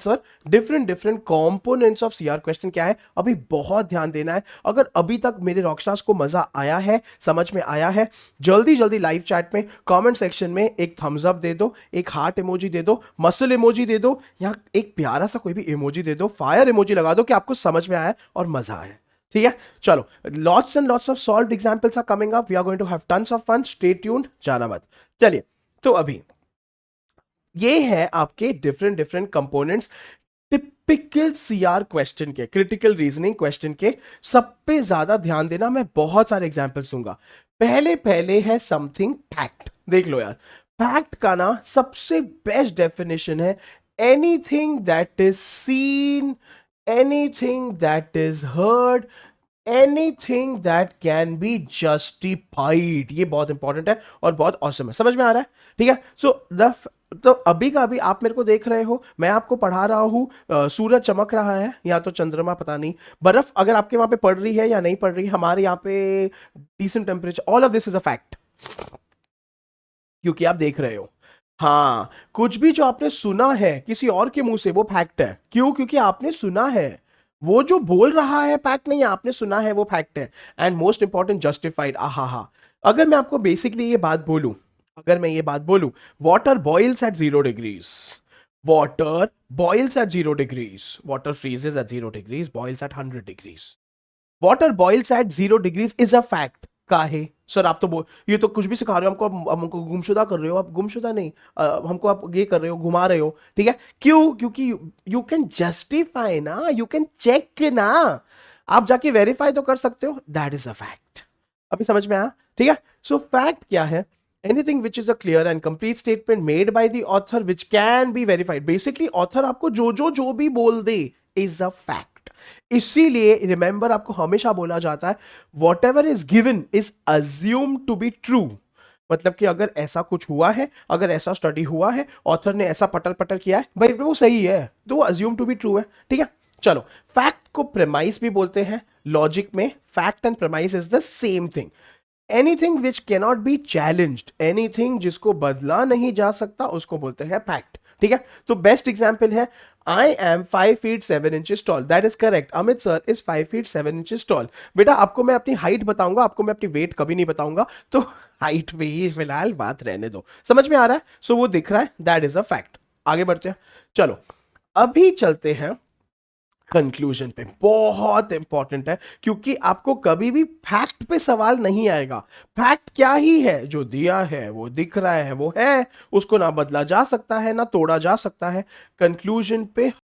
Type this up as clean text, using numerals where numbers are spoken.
Sir different different components of CR question क्या है, अभी बहुत ध्यान देना है। अगर अभी तक मेरे रॉकस्टार्स को मजा आया है, समझ में आया है, जल्दी जल्दी लाइव चैट में कमेंट सेक्शन में एक थम्स अप दे दो, एक हार्ट इमोजी दे दो, मसल इमोजी दे दो, या एक प्यारा सा कोई भी इमोजी दे दो, फायर इमोजी लगा दो कि आपको समझ में आया और मजा आया। ठीक है, चलो, lots and lots of solved examples are coming up, we are going to have tons of fun, stay tuned, जाना मत। चलिए, तो अभी ये है आपके different different components typical CR question के, क्रिटिकल रीजनिंग क्वेश्चन के। सब पे ज्यादा ध्यान देना, मैं बहुत सारे एग्जांपल्स दूंगा। पहले पहले है समथिंग फैक्ट, देख लो यार। फैक्ट का ना सबसे बेस्ट डेफिनेशन है anything that is seen, anything that is heard, anything that can be justified. ये बहुत इंपॉर्टेंट है और बहुत ऑसम है, समझ में आ रहा है? ठीक है, सो द तो अभी का अभी आप मेरे को देख रहे हो, मैं आपको पढ़ा रहा हूं, सूरज चमक रहा है या तो चंद्रमा, पता नहीं, बर्फ अगर आपके वहां पे पड़ रही है या नहीं पड़ रही, हमारे यहाँ पे decent temperature, all of this is a fact, क्योंकि आप देख रहे हो। हाँ, कुछ भी जो आपने सुना है किसी और के मुंह से वो फैक्ट है, क्यों? क्योंकि आपने सुना है। वो जो बोल रहा है फैक्ट नहीं है, आपने सुना है, वो फैक्ट है। And most important, justified. आहा हा, अगर मैं आपको बेसिकली ये बात बोलूं, अगर मैं ये बात बोलूं, water boils at 0 degrees, water boils at 0 degrees, water freezes at 0 degrees, boils at 100 degrees, water boils at 0 degrees is a fact. काहे सर? आप तो ये तो कुछ भी सिखा रहे हो हमको, हमको गुमशुदा कर रहे हो, आप गुमशुदा नहीं, हमको आप ये कर रहे हो, घुमा रहे हो। ठीक है, क्यों? क्योंकि यू कैन जस्टिफाई ना, यू कैन चेक ना, आप जाके वेरीफाई तो कर सकते हो, दैट इज अ फैक्ट। अभी समझ में आया? ठीक है, सो फैक्ट क्या है? Anything which is a clear and complete statement made by the author which can be verified. Basically author आपको जो भी बोल दे इज अ फैक्ट। इसीलिए रिमेंबर, आपको हमेशा बोला जाता है whatever is given is assume to be true. मतलब कि अगर ऐसा कुछ हुआ है, अगर ऐसा स्टडी हुआ है, ऑथर ने ऐसा पटर पटर किया है, भाई वो सही है, तो वो अज्यूम टू बी ट्रू है। ठीक है, चलो, फैक्ट को प्रेमाइस भी बोलते हैं लॉजिक में। Fact and premise is the same thing. Anything which cannot be challenged, anything जिसको बदला नहीं जा सकता, उसको बोलते हैं फैक्ट। ठीक है, तो बेस्ट एग्जांपल है I am 5 feet 7 inches tall, that is correct. Amit sir is 5 feet 7 inches tall. बेटा आपको मैं अपनी हाइट बताऊंगा, आपको मैं अपनी वेट कभी नहीं बताऊंगा, तो हाइट पे ही फिलहाल बात रहने दो। समझ में आ रहा है? सो वो दिख रहा है, दैट इज अ फैक्ट। आगे बढ़ते हैं, चलो अभी चलते हैं कंक्लूजन पे। बहुत इंपॉर्टेंट है, क्योंकि आपको कभी भी फैक्ट पे सवाल नहीं आएगा। फैक्ट क्या ही है, जो दिया है वो दिख रहा है, वो है, उसको ना बदला जा सकता है ना तोड़ा जा सकता है। कंक्लूजन पे